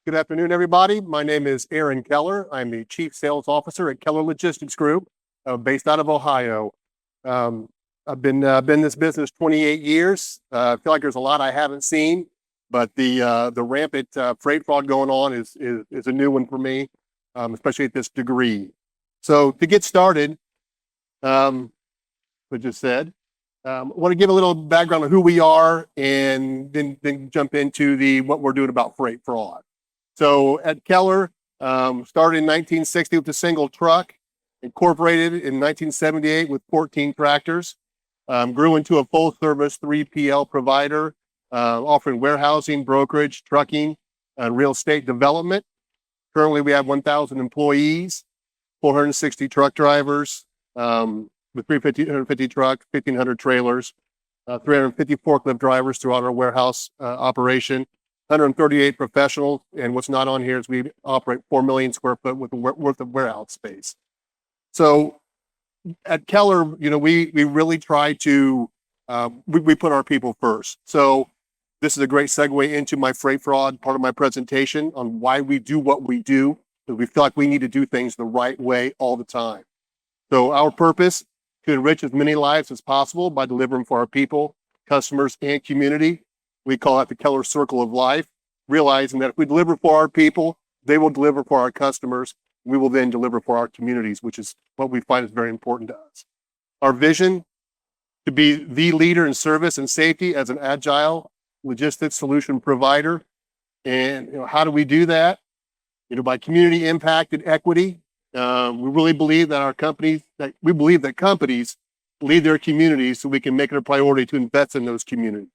Good afternoon, everybody. My name is Aaron Keller. I'm the Chief Sales Officer at Keller Logistics Group, based out of Ohio. Um, I've been in this business 28 years. I feel like there's a lot I haven't seen, but the rampant freight fraud going on is a new one for me, especially at this degree. So to get started, what just said, I want to give a little background on who we are, and then jump into what we're doing about freight fraud. So at Keller, started in 1960 with a single truck, incorporated in 1978 with 14 tractors, grew into a full service 3PL provider, offering warehousing, brokerage, trucking, and real estate development. Currently, we have 1,000 employees, 460 truck drivers, with 350 trucks, 1,500 trailers, 350 forklift drivers throughout our warehouse operation, 138 professionals, and what's not on here is we operate 4 million square foot worth of warehouse space. So at Keller, we really try to we put our people first. So this is a great segue into my freight fraud part of my presentation on why we do what we do, because we feel like we need to do things the right way all the time. So our purpose, to enrich as many lives as possible by delivering for our people, customers, and community. We call that the Keller Circle of Life, realizing that if we deliver for our people, they will deliver for our customers. We will then deliver for our communities, which is what we find is very important to us. Our vision, to be the leader in service and safety as an agile logistics solution provider. And how do we do that? By community impact and equity. We really believe that companies lead their communities, so we can make it a priority to invest in those communities.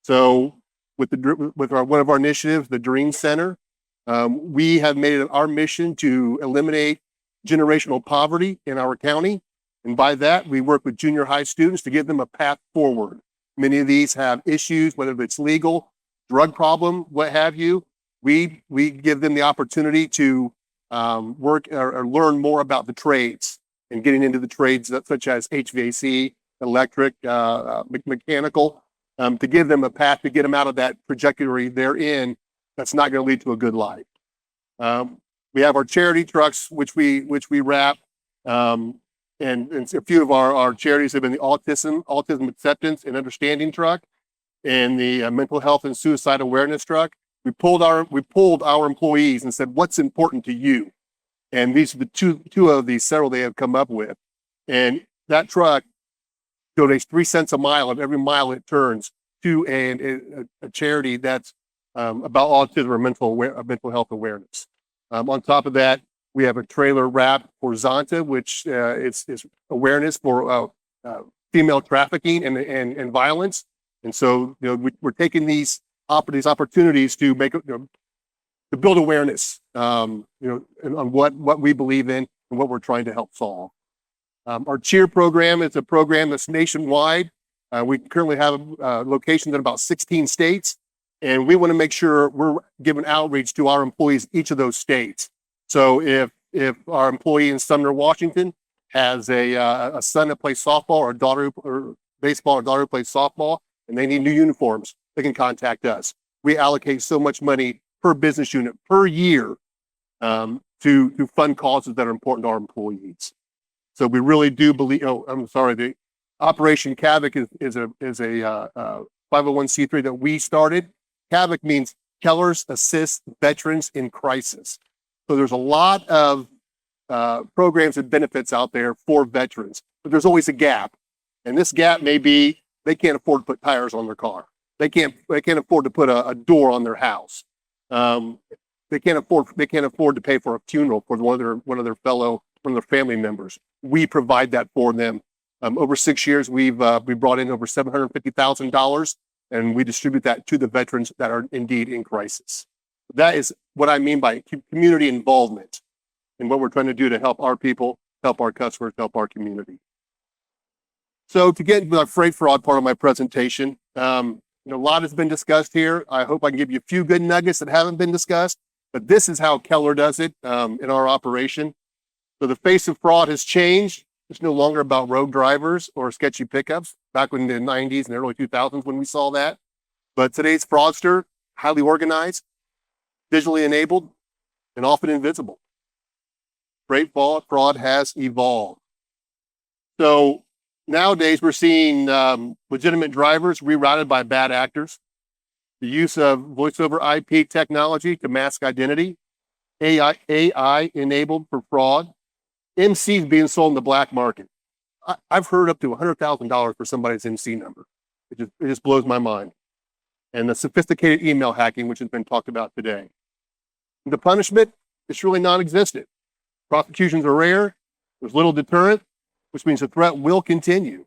So with one of our initiatives, the Dream Center, we have made it our mission to eliminate generational poverty in our county. And by that, we work with junior high students to give them a path forward. Many of these have issues, whether it's legal, drug problem, what have you. We give them the opportunity to work or learn more about the trades and getting into the trades such as HVAC, electric, mechanical, to give them a path to get them out of that trajectory they're in that's not going to lead to a good life. We have our charity trucks, which we wrap, and a few of our charities have been the autism acceptance and understanding truck, and the mental health and suicide awareness truck. We pulled our employees and said, what's important to you? And these are the two of the several they have come up with. And that truck donates 3 cents a mile of every mile it turns to a charity that's about autism or mental health awareness. On top of that, we have a trailer wrap for Zonta, which is awareness for female trafficking and violence. And so we're taking these opportunities to make to build awareness, on what we believe in and what we're trying to help solve. Our Cheer program is a program that's nationwide. We currently have locations in about 16 states, and we want to make sure we're giving outreach to our employees in each of those states. So if our employee in Sumner, Washington, has a son that plays softball, or a daughter or baseball, or daughter who plays softball, and they need new uniforms, they can contact us. We allocate so much money per business unit per year to fund causes that are important to our employees. So we really do believe. The Operation CAVIC is a 501c3 that we started. CAVIC means Keller's Assist Veterans in Crisis. So there's a lot of programs and benefits out there for veterans, but there's always a gap, and this gap may be they can't afford to put tires on their car. They can't afford to put a door on their house. They can't afford to pay for a funeral for one of their family members. We provide that for them. Over 6 years, we brought in over $750,000, and we distribute that to the veterans that are indeed in crisis. That is what I mean by community involvement, and what we're trying to do to help our people, help our customers, help our community. So to get into the freight fraud part of my presentation, a lot has been discussed here. I hope I can give you a few good nuggets that haven't been discussed, but this is how Keller does it in our operation. So the face of fraud has changed. It's no longer about rogue drivers or sketchy pickups back in the 90s and early 2000s when we saw that. But today's fraudster, highly organized, digitally enabled, and often invisible. Freight fraud has evolved. So nowadays we're seeing legitimate drivers rerouted by bad actors, the use of voice over IP technology to mask identity, AI enabled for fraud, MCs being sold in the black market. I've heard up to $100,000 for somebody's MC number. It just blows my mind. And the sophisticated email hacking, which has been talked about today. The punishment is really non-existent. Prosecutions are rare. There's little deterrent, which means the threat will continue.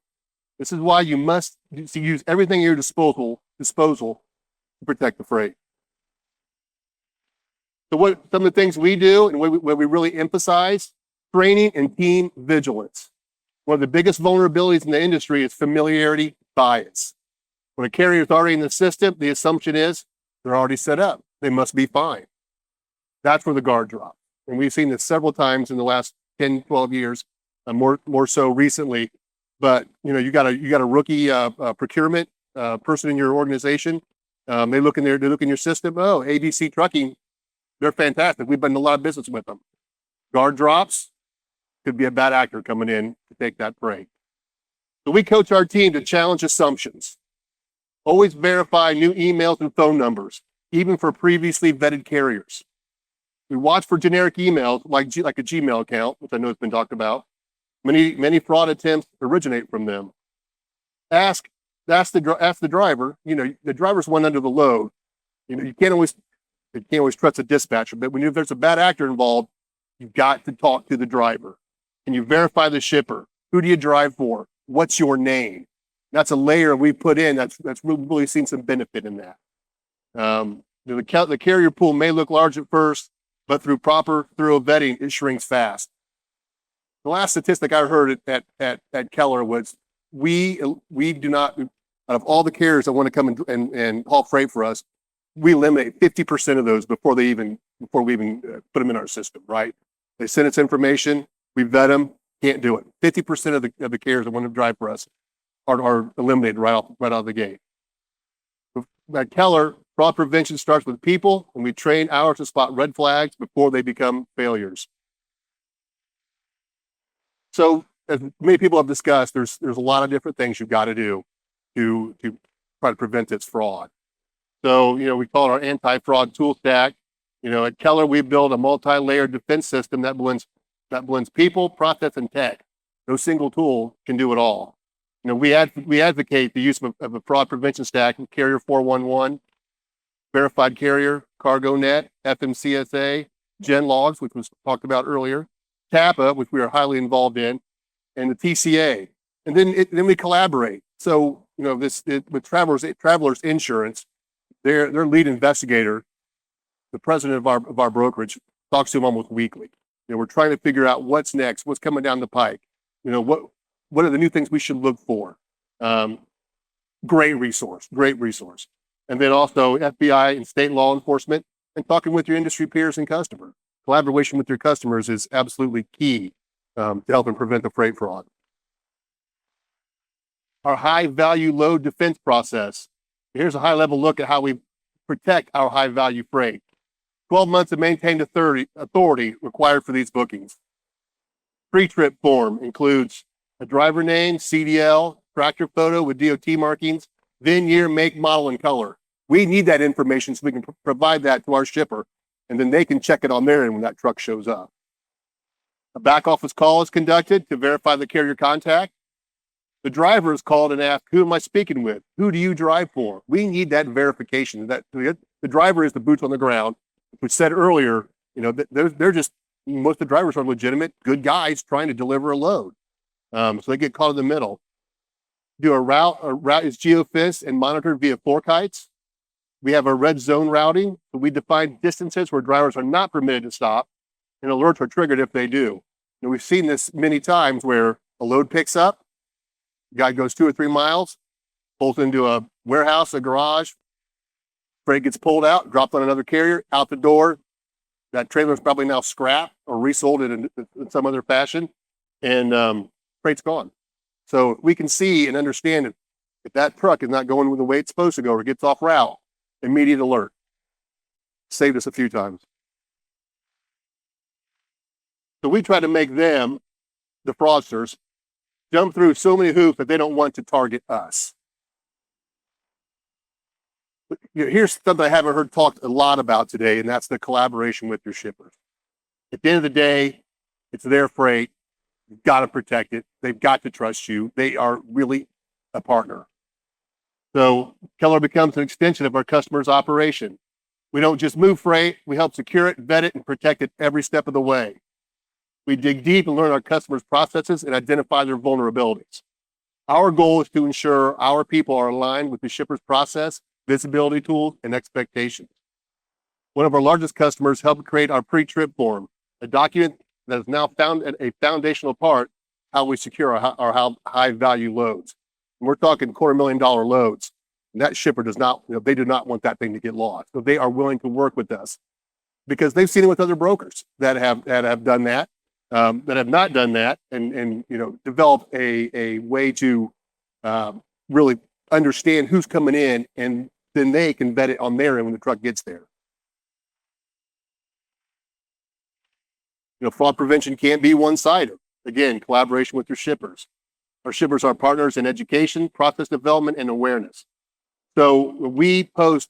This is why you must use everything at your disposal to protect the freight. So what some of the things we do and what we really emphasize, training and team vigilance. One of the biggest vulnerabilities in the industry is familiarity bias. When a carrier is already in the system, the assumption is they're already set up. They must be fine. That's where the guard drops. And we've seen this several times in the last 10, 12 years, more so recently. But you got a rookie procurement person in your organization. They look in your system. Oh, ABC Trucking, they're fantastic. We've done a lot of business with them. Guard drops, could be a bad actor coming in to take that freight. So we coach our team to challenge assumptions. Always verify new emails and phone numbers, even for previously vetted carriers. We watch for generic emails like a Gmail account, which I know has been talked about. Many fraud attempts originate from them. Ask the driver. The driver's one under the load. You can't always trust a dispatcher, but if there's a bad actor involved, you've got to talk to the driver. Can you verify the shipper? Who do you drive for? What's your name? That's a layer we put in. That's really seen some benefit in that. The carrier pool may look large at first, but through proper thorough vetting, it shrinks fast. The last statistic I heard at Keller was we do not, out of all the carriers that want to come and haul freight for us, we eliminate 50% of those before we even put them in our system, right? They send us information, we vet them, can't do it. 50% of the carriers that want to drive for us are eliminated right out of the gate. At Keller, fraud prevention starts with people, and we train ours to spot red flags before they become failures. So, as many people have discussed, there's a lot of different things you've got to do to try to prevent this fraud. So, we call it our anti-fraud tool stack. At Keller, we build a multi-layered defense system that blends people, process, and tech. No single tool can do it all. We advocate the use of a fraud prevention stack, Carrier 411, Verified Carrier, CargoNet, FMCSA, GenLogs, which was talked about earlier, TAPA, which we are highly involved in, and the TCA. And then we collaborate. So, with Travelers Insurance, their lead investigator, the president of our brokerage, talks to them almost weekly. We're trying to figure out what's next, what's coming down the pike. What are the new things we should look for? Great resource. And then also FBI and state law enforcement, and talking with your industry peers and customers. Collaboration with your customers is absolutely key to helping prevent the freight fraud. Our high value load defense process. Here's a high level look at how we protect our high value freight. 12 months of maintained authority required for these bookings. Pre-trip form includes a driver name, CDL, tractor photo with DOT markings, VIN, year, make, model, and color. We need that information so we can provide that to our shipper, and then they can check it on their end when that truck shows up. A back office call is conducted to verify the carrier contact. The driver is called and asked, who am I speaking with? Who do you drive for? We need that verification. That the driver is the boots on the ground. We said earlier, they're just, most of the drivers are legitimate, good guys trying to deliver a load. So they get caught in the middle. Do a route is geofenced and monitored via floor kites. We have a red zone routing. So we define distances where drivers are not permitted to stop, and alerts are triggered if they do. And we've seen this many times where a load picks up, the guy goes 2 or 3 miles, pulls into a warehouse, a garage, freight gets pulled out, dropped on another carrier, out the door. That trailer is probably now scrapped or resold it in some other fashion, and freight's gone. So we can see and understand if that truck is not going the way it's supposed to go or gets off route, immediate alert. saved us a few times. So we try to make them, the fraudsters, jump through so many hoops that they don't want to target us. Here's something I haven't heard talked a lot about today, and that's the collaboration with your shippers. At the end of the day, it's their freight. You've got to protect it. They've got to trust you. They are really a partner. So Keller becomes an extension of our customer's operation. We don't just move freight, we help secure it, vet it, and protect it every step of the way. We dig deep and learn our customers' processes and identify their vulnerabilities. Our goal is to ensure our people are aligned with the shipper's process, visibility tools, and expectations. One of our largest customers helped create our pre-trip form, a document that is now found at a foundational part how we secure our high-value loads. And we're talking $250,000 loads. And that shipper does not, they do not want that thing to get lost. So they are willing to work with us because they've seen it with other brokers that have done that, that have not done that, and develop a way to really understand who's coming in, and then they can vet it on their end when the truck gets there. Fraud prevention can't be one-sided. Again, collaboration with your shippers. Our shippers are partners in education, process development, and awareness. So we post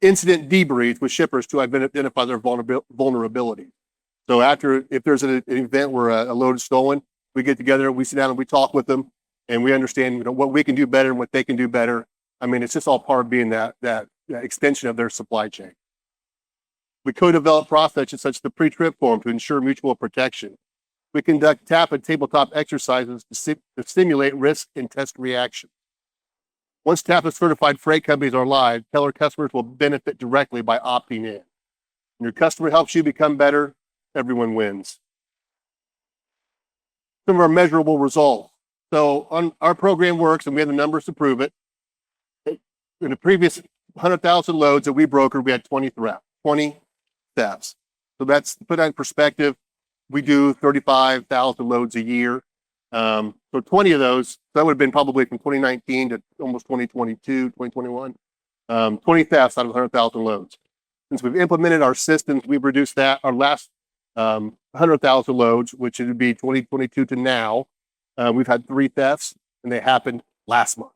incident debriefs with shippers to identify their vulnerability. So if there's an event where a load is stolen, we get together, we sit down and we talk with them, and we understand what we can do better and what they can do better. I mean, it's just all part of being that extension of their supply chain. We co-develop processes such as the pre-trip form to ensure mutual protection. We conduct tap and tabletop exercises to simulate risk and test reaction. Once TAPA certified freight companies are live, Keller customers will benefit directly by opting in. When your customer helps you become better, everyone wins. Some of our measurable results. So our program works, and we have the numbers to prove it. In the previous 100,000 loads that we brokered, we had 20 thefts. So that's, to put that in perspective, we do 35,000 loads a year. So 20 of those, that would have been probably from 2019 to almost 2022, 2021. 20 thefts out of 100,000 loads. Since we've implemented our systems, we've reduced that. Our last 100,000 loads, which would be 2022 to now, we've had 3 thefts, and they happened last month.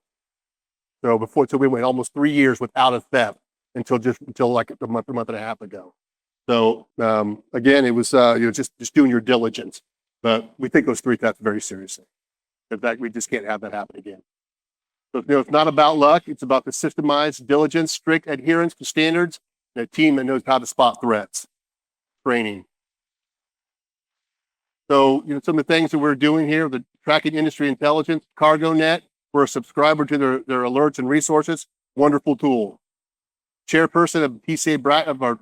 So we went almost 3 years without a theft until like a month and a half ago. So again, it was just doing your diligence. But we take those 3 thefts very seriously. In fact, we just can't have that happen again. So it's not about luck. It's about the systemized diligence, strict adherence to standards, and a team that knows how to spot threats. Training. So some of the things that we're doing here, the tracking industry intelligence, CargoNet, we're a subscriber to their alerts and resources. Wonderful tool. Chairperson of our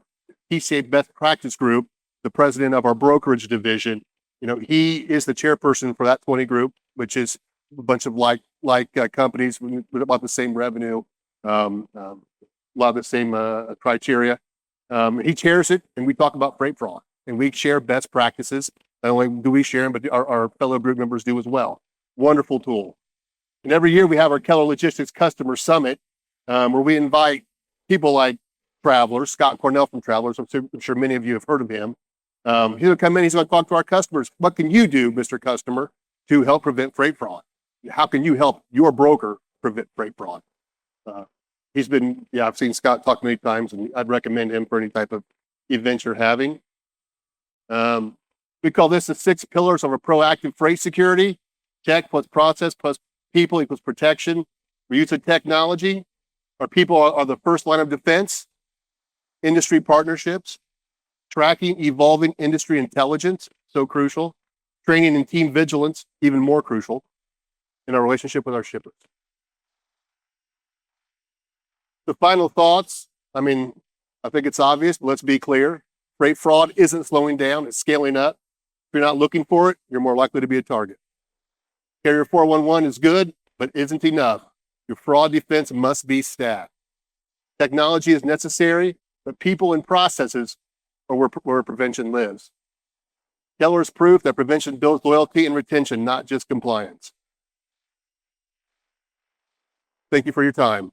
PCA Best Practice Group, the president of our brokerage division. He is the chairperson for that 20 group, which is a bunch of like companies with about the same revenue, a lot of the same criteria. He chairs it, and we talk about freight fraud, and we share best practices. Not only do we share them, but our fellow group members do as well. Wonderful tool. And every year we have our Keller Logistics Customer Summit, where we invite people like Travelers, Scott Cornell from Travelers. I'm sure many of you have heard of him. He's going to come in, he's going to talk to our customers. What can you do, Mr. Customer, to help prevent freight fraud? How can you help your broker prevent freight fraud? I've seen Scott talk many times, and I'd recommend him for any type of event you're having. We call this the 6 pillars of a proactive freight security. Tech plus process plus people equals protection. We use of technology. Our people are the first line of defense. Industry partnerships. Tracking evolving industry intelligence, so crucial. Training and team vigilance, even more crucial. In our relationship with our shippers. The final thoughts, I think it's obvious, but let's be clear. Freight fraud isn't slowing down, it's scaling up. If you're not looking for it, you're more likely to be a target. Carrier 411 is good, but isn't enough. Your fraud defense must be staffed. Technology is necessary, but people and processes are where prevention lives. Keller's proof that prevention builds loyalty and retention, not just compliance. Thank you for your time.